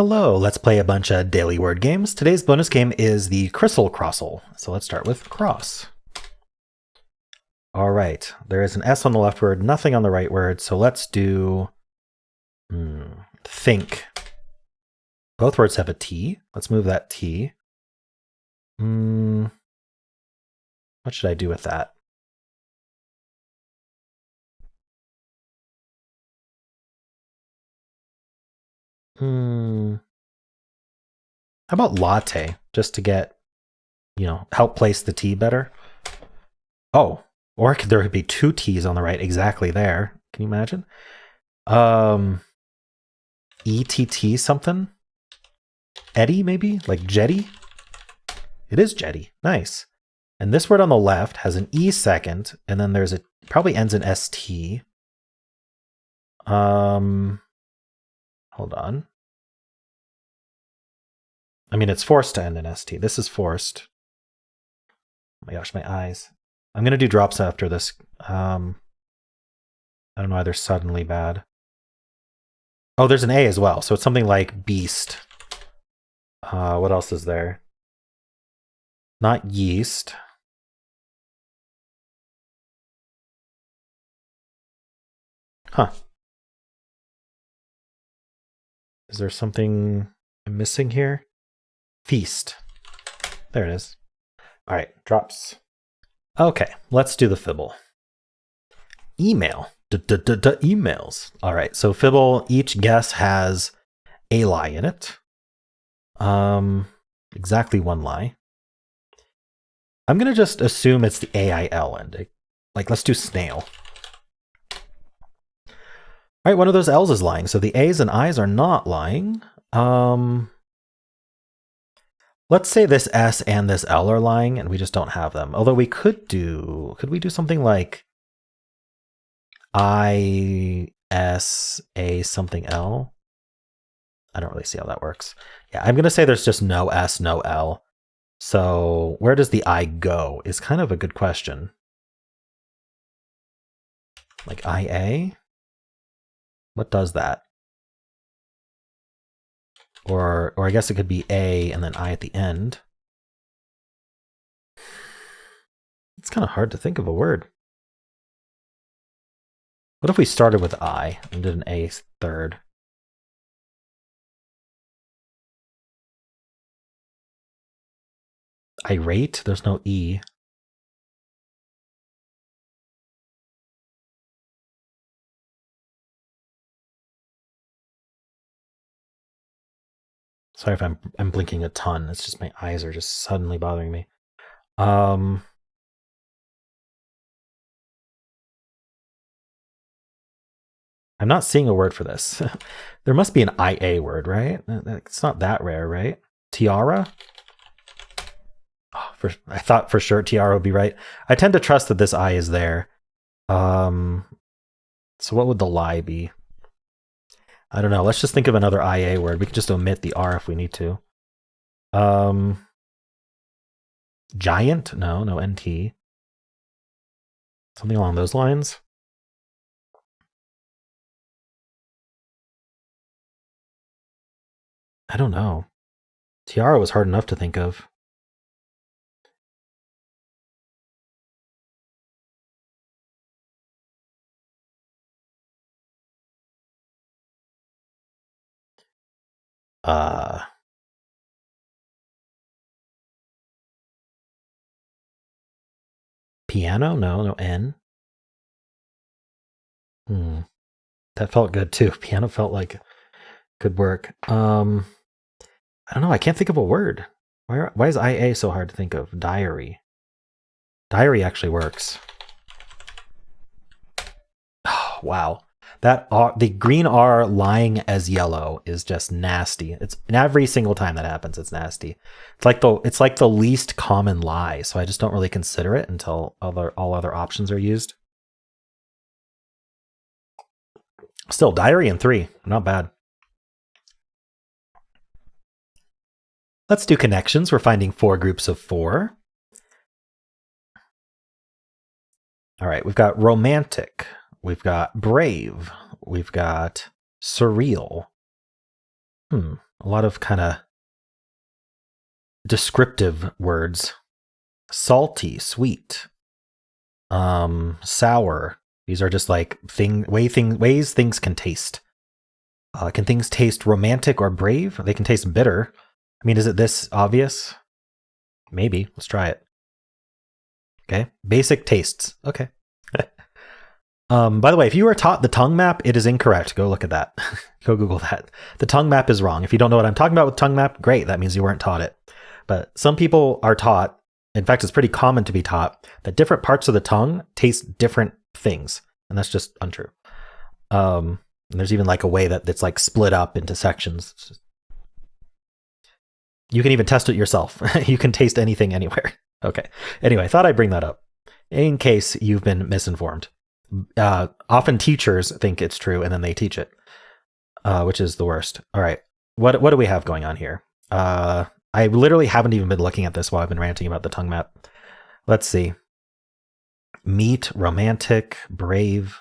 Hello, let's play a bunch of daily word games. Today's bonus game is the Crissle Crossle. So let's start with cross. All right, there is an S on the left word, nothing on the right word. So let's do think. Both words have a T. Let's move that T. What should I do with that? How about latte, just to get, help place the T better? Oh, or there could be two T's on the right exactly there. Can you imagine? ETT something? Eddie, maybe? Like jetty? It is jetty. Nice. And this word on the left has an E second, and then there's probably ends in ST. Hold on. I mean, it's forced to end in ST. This is forced. Oh my gosh, my eyes. I'm going to do drops after this. I don't know why they're suddenly bad. Oh, there's an A as well. So it's something like beast. What else is there? Not yeast. Huh. Is there something I'm missing here? Feast. There it is. All right, drops. Okay, let's do the Fibble. Email. Emails. All right, so Fibble, each guess has a lie in it. Exactly one lie. I'm going to just assume it's the AIL ending. Like, let's do snail. All right, one of those L's is lying, so the A's and I's are not lying. Let's say this S and this L are lying, and we just don't have them. Although we could we do something like I, S, A, something L? I don't really see how that works. Yeah, I'm going to say there's just no S, no L. So where does the I go is kind of a good question. Like IA? What does that? Or I guess it could be A and then I at the end. It's kind of hard to think of a word. What if we started with I and did an A third? Irate? There's no E. Sorry if I'm blinking a ton. It's just my eyes are just suddenly bothering me. I'm not seeing a word for this. There must be an IA word, right? It's not that rare, right? Tiara? Oh, I thought for sure tiara would be right. I tend to trust that this I is there. So what would the lie be? I don't know. Let's just think of another IA word. We can just omit the R if we need to. Giant? No NT. Something along those lines. I don't know. Tiara was hard enough to think of. Piano? No N. That felt good too. Piano felt like good work. I don't know. I can't think of a word. Why is IA so hard to think of? Diary. Diary actually works. Oh, wow. That R, the green R lying as yellow is just nasty. It's every single time that happens, it's nasty. It's like the least common lie, so I just don't really consider it until all other options are used. Still, diary in 3, not bad. Let's do connections. We're finding 4 groups of 4. All right, we've got romantic. We've got brave. We've got surreal. A lot of kind of descriptive words. Salty, sweet, sour. These are just like ways things can taste. Can things taste romantic or brave? They can taste bitter. I mean, is it this obvious? Maybe. Let's try it. Okay. Basic tastes. Okay. By the way, if you were taught the tongue map, it is incorrect. Go look at that. Go Google that. The tongue map is wrong. If you don't know what I'm talking about with tongue map, great. That means you weren't taught it. But some people are taught, in fact, it's pretty common to be taught that different parts of the tongue taste different things. And that's just untrue. And there's even like a way that it's like split up into sections. You can even test it yourself. You can taste anything anywhere. Okay. Anyway, I thought I'd bring that up in case you've been misinformed. Often teachers think it's true and then they teach it, which is the worst. All right. What do we have going on here? I literally haven't even been looking at this while I've been ranting about the tongue map. Let's see. Meet, romantic, brave.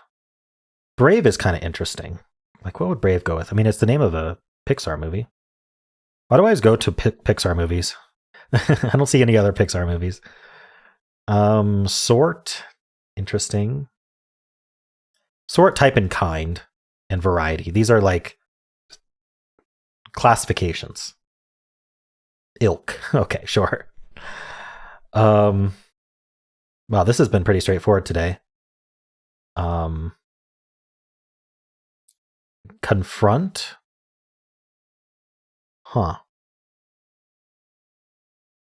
Brave is kind of interesting. Like, what would brave go with? I mean, it's the name of a Pixar movie. Why do I always go to Pixar movies? I don't see any other Pixar movies. Sort, interesting. Sort, type, and kind, and variety. These are like classifications. Ilk. Okay, sure. Wow, this has been pretty straightforward today. Confront. Huh.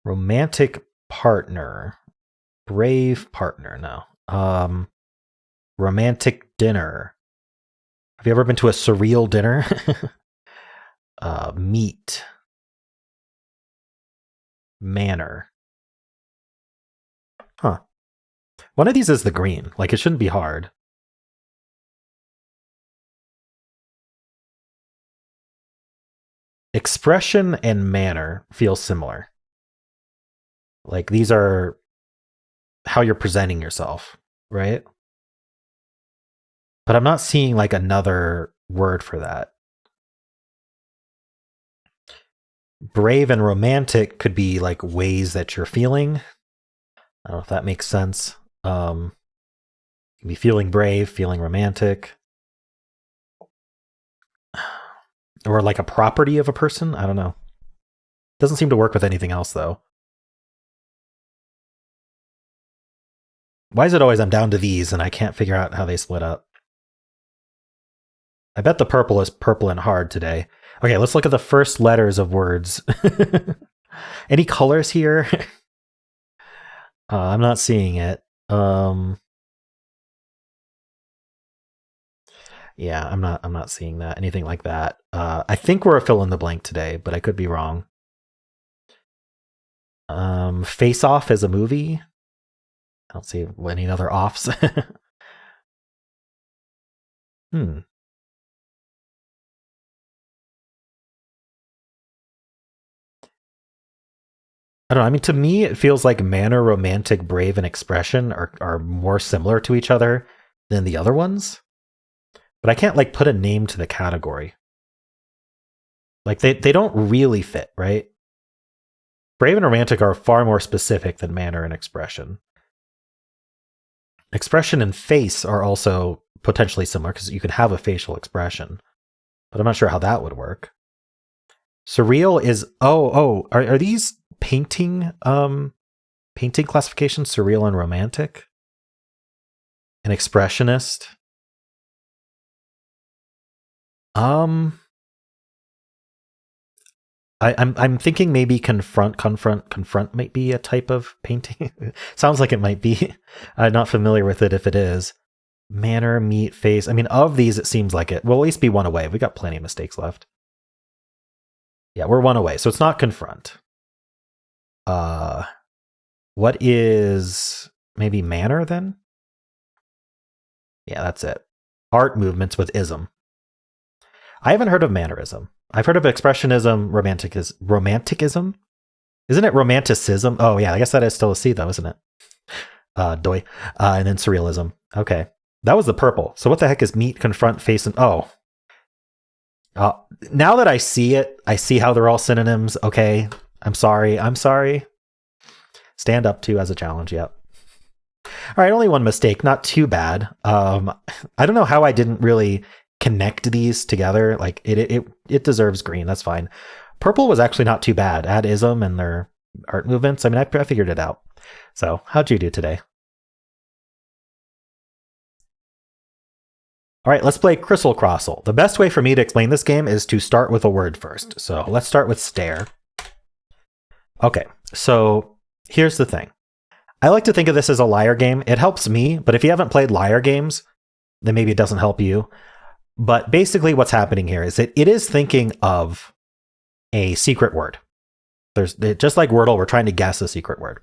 Romantic partner. Brave partner, no. Romantic dinner. Have you ever been to a surreal dinner? Meet. Manner. Huh. One of these is the green. Like, it shouldn't be hard. Expression and manner feel similar. Like, these are how you're presenting yourself, right? But I'm not seeing like another word for that. Brave and romantic could be like ways that you're feeling. I don't know if that makes sense. You can be feeling brave, feeling romantic. Or like a property of a person. I don't know. Doesn't seem to work with anything else though. Why is it always I'm down to these and I can't figure out how they split up? I bet the purple is purple and hard today. Okay, let's look at the first letters of words. Any colors here? I'm not seeing it. Yeah, I'm not seeing that. Anything like that. I think we're a fill in the blank today, but I could be wrong. Face Off is a movie. I don't see any other offs. I don't know. I mean, to me, it feels like manner, romantic, brave, and expression are more similar to each other than the other ones. But I can't like put a name to the category. Like they don't really fit, right? Brave and romantic are far more specific than manner and expression. Expression and face are also potentially similar because you can have a facial expression. But I'm not sure how that would work. Surreal is are these painting classifications, surreal and romantic? An expressionist? I'm thinking maybe confront might be a type of painting. Sounds like it might be. I'm not familiar with it if it is. Manner, meet, face. I mean, of these, it seems like it. We'll at least be one away. We got plenty of mistakes left. Yeah, we're one away. So it's not confront. What is maybe manner then? Yeah, that's it. Art movements with ism. I haven't heard of mannerism. I've heard of expressionism, romanticism. Isn't it romanticism? Oh yeah, I guess that is still a C though, isn't it? Doi. And then surrealism. Okay. That was the purple. So what the heck is meet, confront, face, and Uh, now that I see it, I see how they're all synonyms. Okay, I'm sorry. I'm sorry. Stand up to as a challenge. Yep. All right, only one mistake. Not too bad. I don't know how I didn't really connect these together. Like it deserves green. That's fine. Purple was actually not too bad. Add ism and their art movements. I mean, I figured it out. So how'd you do today? All right, let's play Crissle Crossle. The best way for me to explain this game is to start with a word first. So let's start with stare. Okay, so here's the thing. I like to think of this as a liar game. It helps me, but if you haven't played liar games, then maybe it doesn't help you. But basically what's happening here is that it is thinking of a secret word. Just like Wordle, we're trying to guess a secret word.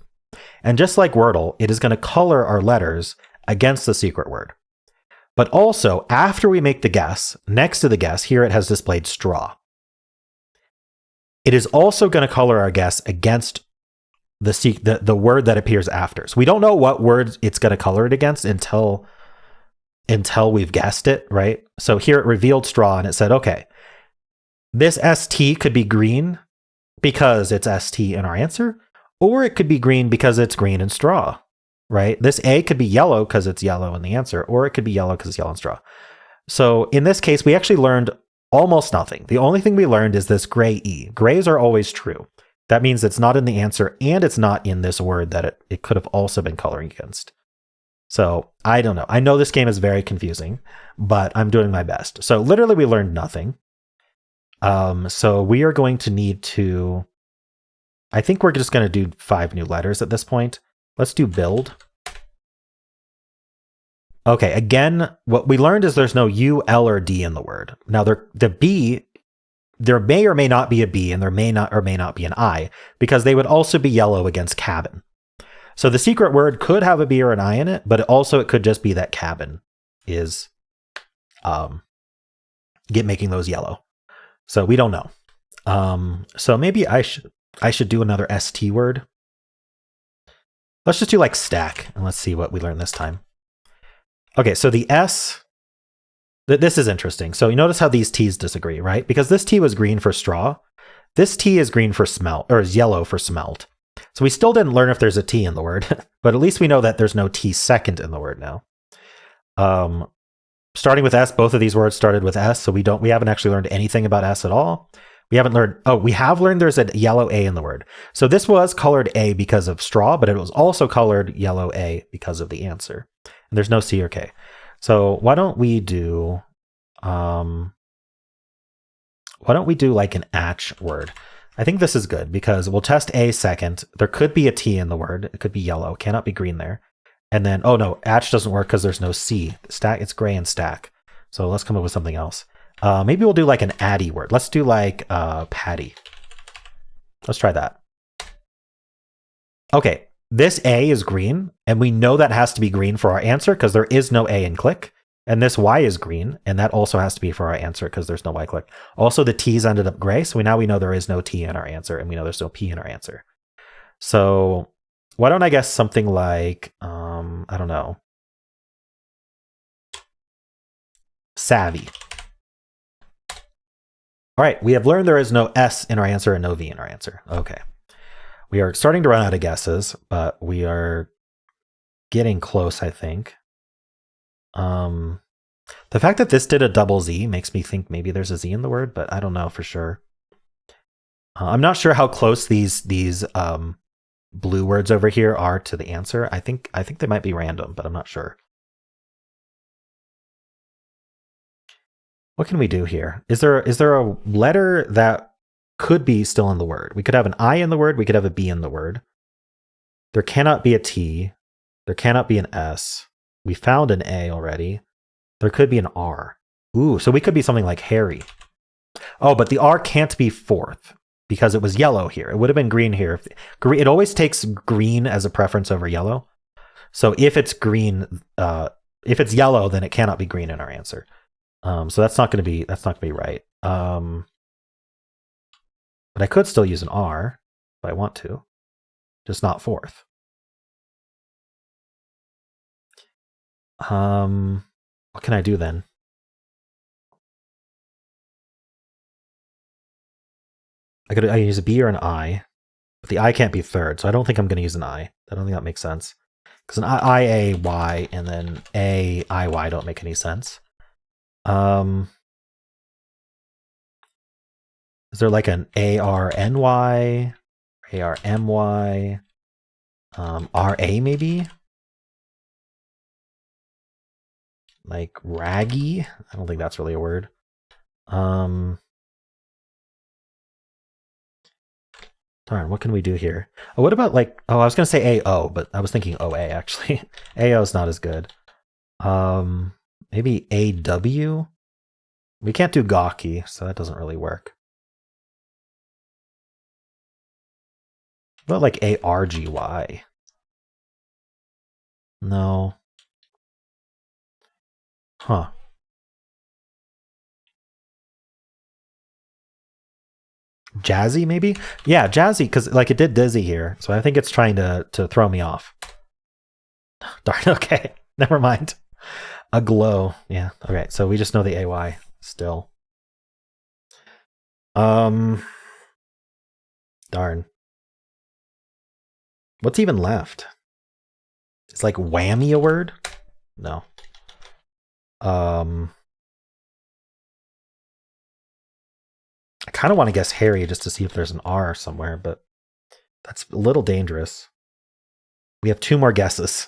And just like Wordle, it is going to color our letters against the secret word. But also, after we make the guess, next to the guess, here it has displayed straw. It is also going to color our guess against the word that appears after. So we don't know what word it's going to color it against until we've guessed it, right? So here it revealed straw and it said, okay, this ST could be green because it's ST in our answer, or it could be green because it's green and straw, right? This A could be yellow because it's yellow in the answer, or it could be yellow because it's yellow and straw. So in this case, we actually learned almost nothing. The only thing we learned is this gray E. Grays are always true. That means it's not in the answer and it's not in this word that it could have also been coloring against. So I don't know. I know this game is very confusing, but I'm doing my best. So literally we learned nothing. So we are going to need to, I think we're just going to do 5 new letters at this point. Let's do build. Okay, again, what we learned is there's no U, L, or D in the word. Now the B, there may or may not be a B and there may not or may not be an I, because they would also be yellow against cabin. So the secret word could have a B or an I in it, but also it could just be that cabin is making those yellow. So we don't know. So maybe I should do another ST word. Let's just do like stack and let's see what we learn this time. Okay, so the S, this is interesting. So you notice how these T's disagree, right? Because this T was green for straw. This T is green for smelt, or is yellow for smelt. So we still didn't learn if there's a T in the word, but at least we know that there's no T second in the word now. Starting with S, both of these words started with S, so we haven't actually learned anything about S at all. We haven't learned, we have learned there's a yellow A in the word. So this was colored A because of straw, but it was also colored yellow A because of the answer. And there's no C or K. So why don't we do like an atch word? I think this is good because we'll test A second. There could be a T in the word. It could be yellow. Cannot be green there. And then, oh no, atch doesn't work because there's no C. Stack, it's gray and stack. So let's come up with something else. Maybe we'll do like an addy word. Let's do like patty. Let's try that. Okay, this A is green, and we know that has to be green for our answer because there is no A in click. And this Y is green, and that also has to be for our answer because there's no Y click. Also, the T's ended up gray, so now we know there is no T in our answer, and we know there's no P in our answer. So why don't I guess something like, I don't know, savvy. All right, we have learned there is no S in our answer and no V in our answer. Okay. We are starting to run out of guesses, but we are getting close, I think. The fact that this did a double Z makes me think maybe there's a Z in the word, but I don't know for sure. I'm not sure how close these blue words over here are to the answer. I think they might be random, but I'm not sure. What can we do here? Is there a letter that could be still in the word? We could have an I in the word. We could have a B in the word. There cannot be a T. There cannot be an S. We found an A already. There could be an R. Ooh, so we could be something like Harry. Oh, but the R can't be fourth because it was yellow here. It would have been green here. It always takes green as a preference over yellow. So if it's green, if it's yellow, then it cannot be green in our answer. So that's not going to be right. But I could still use an R if I want to, just not fourth. What can I do then? I use a B or an I, but the I can't be third, so I don't think I'm going to use an I. I don't think that makes sense. Because an I, A, Y, and then A, I, Y don't make any sense. Is there like an ARNY, ARMY, RA maybe? Like raggy? I don't think that's really a word. Darn, what can we do here? Oh, what about like, oh, I was going to say AO, but I was thinking OA actually. AO is not as good. Maybe AW? We can't do gawky, so that doesn't really work. What about like ARGY? No. Huh. Jazzy, maybe? Yeah, jazzy, because like it did dizzy here, so I think it's trying to throw me off. Darn, okay. Never mind. A glow. Yeah, okay, so we just know the AY still. Darn. What's even left? Is like whammy a word? No. I kind of want to guess Harry just to see if there's an R somewhere, but that's a little dangerous. We have 2 more guesses.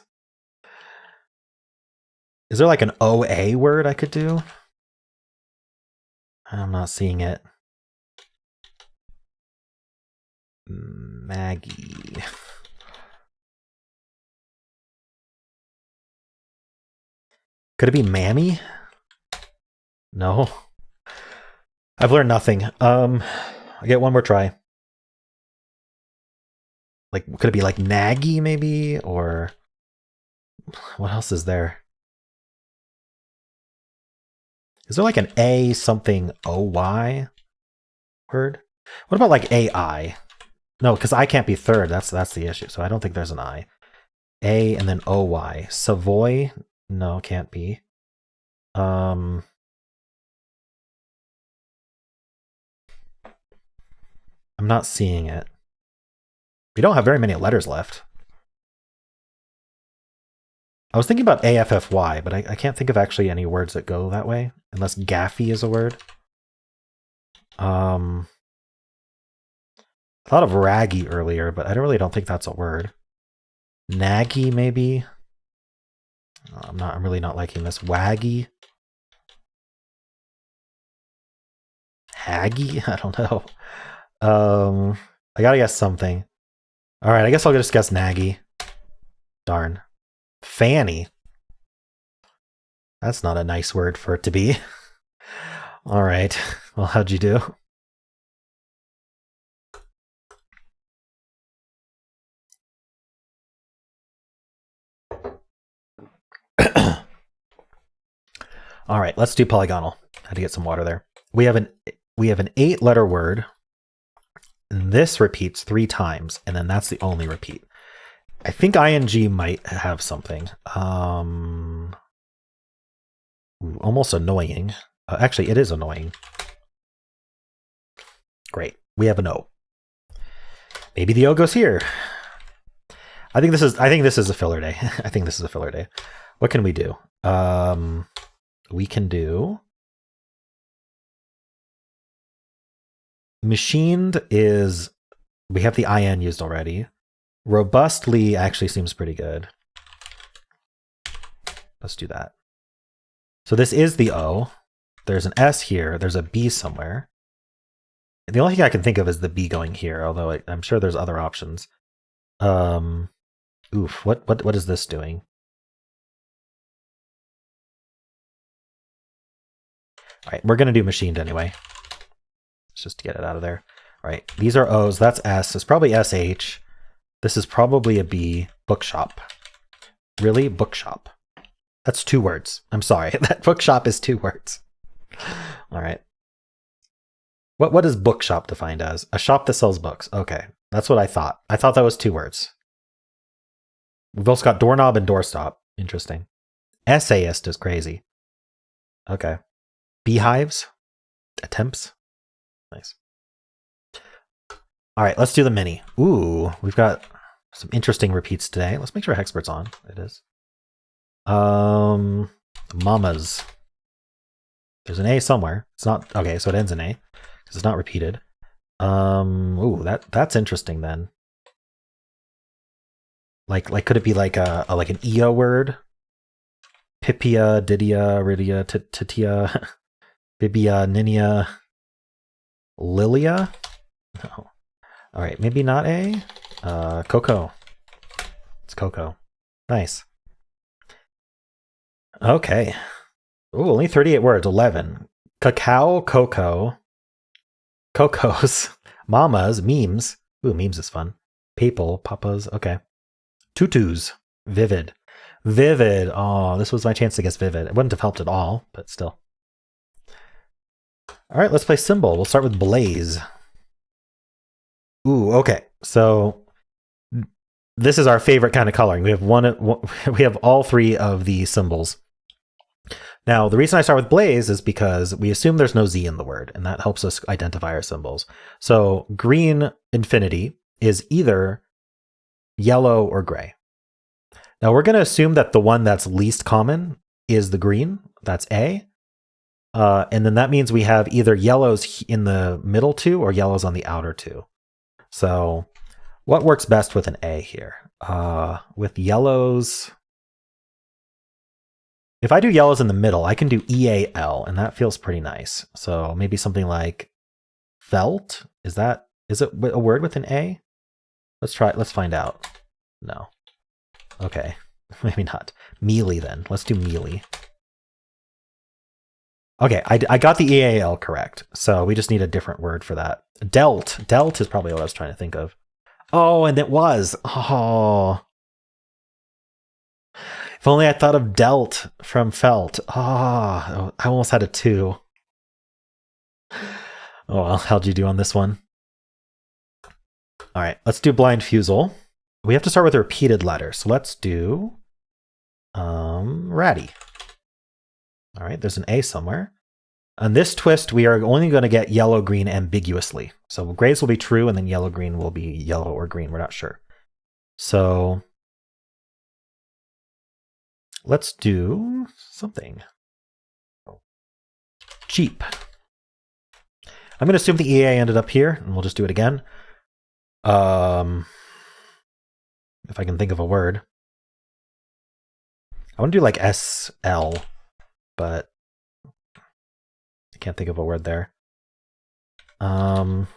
Is there like an OA word I could do? I'm not seeing it. Maggie. Could it be Mammy? No. I've learned nothing. I get one more try. Like, could it be like Naggy maybe? Or what else is there? Is there like an A something OY word? What about like AI? No, because I can't be third. That's the issue. So I don't think there's an I. A and then OY. Savoy? No, can't be. I'm not seeing it. We don't have very many letters left. I was thinking about AFFY, but I can't think of actually any words that go that way, unless gaffy is a word. I thought of raggy earlier, but I don't think that's a word. Naggy, maybe? I'm really not liking this. Waggy? Haggy? I don't know. I gotta guess something. Alright, I guess I'll just guess Naggy. Darn. Fanny. That's not a nice word for it to be. Alright. Well, how'd you do? Alright, let's do polygonal. I had to get some water there. We have an 8-letter word. And this repeats 3 times, and then that's the only repeat. I think ing might have something. Almost annoying. Actually, it is annoying. Great. We have an O. Maybe the O goes here. I think this is a filler day. I think this is a filler day. What can we do? We can do machined is, we have the IN used already. Robustly actually seems pretty good. Let's do that. So this is the O. There's an S here. There's a B somewhere. The only thing I can think of is the B going here, although I'm sure there's other options. Oof, what is this doing? All right, we're going to do machined anyway. Let's just get it out of there. All right, these are O's. That's S. It's probably SH. This is probably a B. Bookshop. Really? Bookshop. That's 2 words. I'm sorry. That bookshop is 2 words. All right. What is bookshop defined as? A shop that sells books. Okay, that's what I thought. I thought that was 2 words. We've also got doorknob and doorstop. Interesting. Essayist is crazy. Okay. Beehives? Attempts? Nice. All right, let's do the mini. Ooh, we've got some interesting repeats today. Let's make sure Hexpert's on. It is. Mamas. There's an A somewhere. It's not okay, so it ends in A because it's not repeated. Ooh, that's interesting then. Like could it be like like an EO word? Pipia, Didia, Ridia, Titia, Bibia, Ninia, Lilia? No. All right, maybe not A. Coco. It's Coco. Nice. Okay. Ooh, only 38 words. 11. Cacao, cocoa, cocos, mamas, memes. Ooh, memes is fun. Papal, papas. Okay. Tutus. Vivid. Vivid. Oh, this was my chance to guess vivid. It wouldn't have helped at all, but still. All right, let's play Symble. We'll start with Blaze. Ooh, okay. So this is our favorite kind of coloring. We have we have all three of the symbols. Now, the reason I start with Blaze is because we assume there's no Z in the word, and that helps us identify our symbols. So green infinity is either yellow or gray. Now, we're going to assume that the one that's least common is the green. That's A. And then that means we have either yellows in the middle two or yellows on the outer two. So what works best with an A here? With yellows... If I do yellows in the middle, I can do EAL, and that feels pretty nice. So maybe something like felt. Is it a word with an A? Let's try it. Let's find out. No. Okay. Maybe not. Mealy then. Let's do mealy. Okay, I got the EAL correct. So we just need a different word for that. Dealt. Dealt is probably what I was trying to think of. Oh, and it was. Oh. If only I thought of dealt from felt. Ah, I almost had a 2. Oh well, how'd you do on this one? All right, let's do blind Fusele. We have to start with a repeated letter. So let's do ratty. All right, there's an A somewhere. On this twist, we are only going to get yellow-green ambiguously. So grays will be true, and then yellow-green will be yellow or green. We're not sure. So let's do something. Cheap. I'm going to assume the EA ended up here, and we'll just do it again. If I can think of a word. I want to do like SL, but I can't think of a word there. You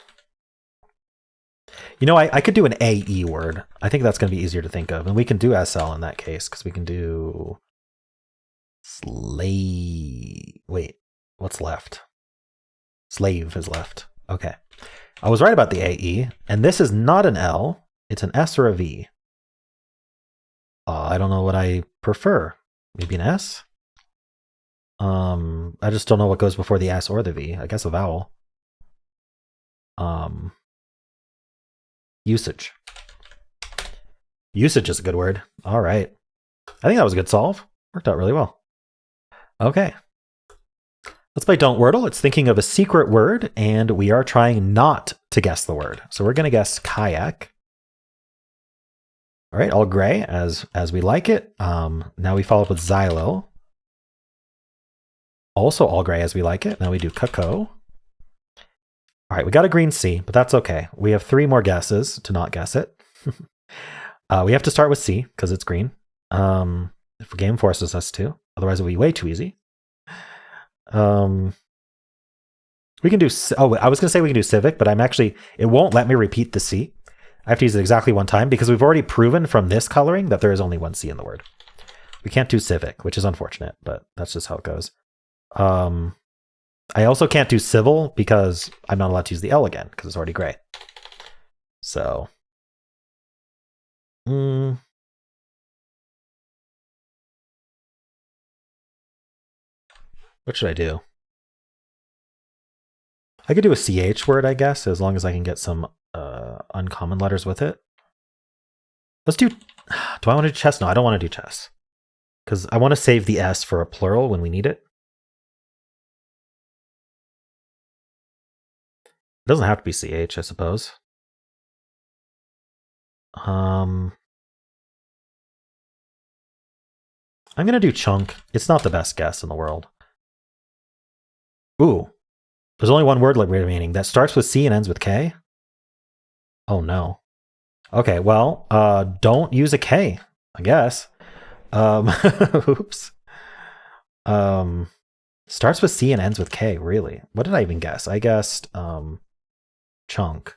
know, I could do an AE word. I think that's going to be easier to think of. And we can do SL in that case, because we can do slave. Wait, what's left? Slave is left. Okay. I was right about the AE, and this is not an L. It's an S or a V. I don't know what I prefer. Maybe an S? I just don't know what goes before the S or the V. I guess a vowel. Usage. Usage is a good word. All right. I think that was a good solve. Worked out really well. Okay. Let's play Don't Wordle. It's thinking of a secret word, and we are trying not to guess the word. So we're going to guess kayak. All right, all gray as we like it. Now we follow up with xylo. Also all gray as we like it. Now we do cocoa. All right, we got a green C, but that's okay. We have 3 more guesses to not guess it. We have to start with C because it's green. If the game forces us to, otherwise it will be way too easy. We can do. Oh, I was going to say we can do civic, but it won't let me repeat the C. I have to use it exactly one time because we've already proven from this coloring that there is only one C in the word. We can't do civic, which is unfortunate, but that's just how it goes. I also can't do civil because I'm not allowed to use the L again because it's already gray. So, what should I do? I could do a CH word, I guess, as long as I can get some uncommon letters with it. Let's do... Do I want to do chess? No, I don't want to do chess. Because I want to save the S for a plural when we need it. It doesn't have to be CH, I suppose. I'm going to do chunk. It's not the best guess in the world. Ooh. There's only one word remaining that starts with C and ends with K. Oh no. Okay, well, don't use a K, I guess. Oops. Starts with C and ends with K, really. What did I even guess? I guessed chunk.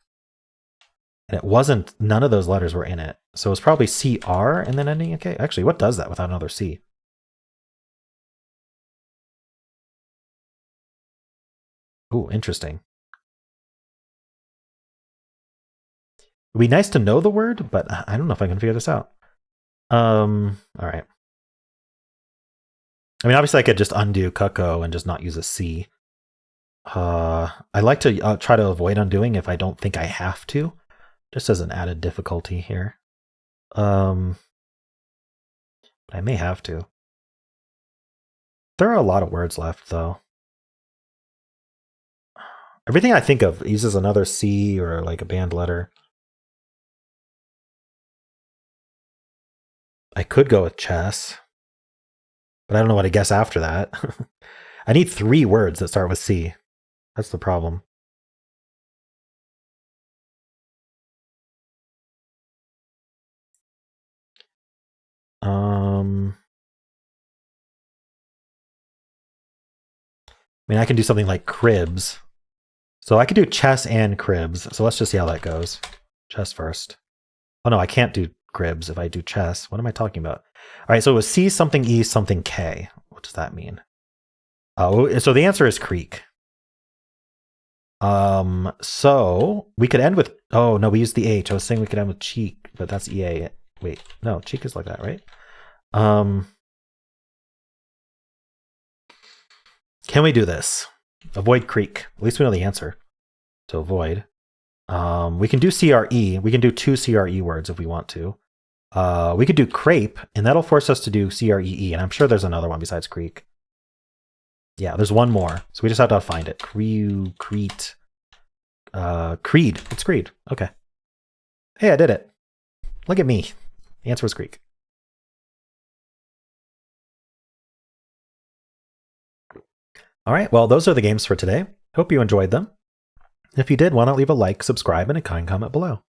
And it wasn't, none of those letters were in it. So it's probably CR and then ending in K. Actually, what does that without another C? Ooh, interesting. It'd be nice to know the word, but I don't know if I can figure this out. All right. I mean, obviously I could just undo cuckoo and just not use a C. I like to try to avoid undoing if I don't think I have to, just as an added difficulty here. But I may have to. There are a lot of words left, though. Everything I think of uses another C or like a band letter. I could go with chess, but I don't know what to guess after that. I need 3 words that start with C. That's the problem. I mean, I can do something like cribs. So I could do chess and cribs. So let's just see how that goes. Chess first. Oh no, I can't do cribs if I do chess. What am I talking about? All right, so it was C something E something K. What does that mean? Oh, so the answer is creek. So we could end with, oh no, we used the H. I was saying we could end with cheek, but that's EA. Wait, no, cheek is like that, right? Can we do this? Avoid creek. At least we know the answer to avoid. We can do CRE. We can do 2 CRE words if we want to. We could do crepe, and that'll force us to do CREE, and I'm sure there's another one besides creek. Yeah, there's one more, so we just have to find it. Creed. Creed. It's Creed. Okay. Hey, I did it. Look at me. The answer was creek. All right, well, those are the games for today. Hope you enjoyed them. If you did, why not leave a like, subscribe, and a kind comment below.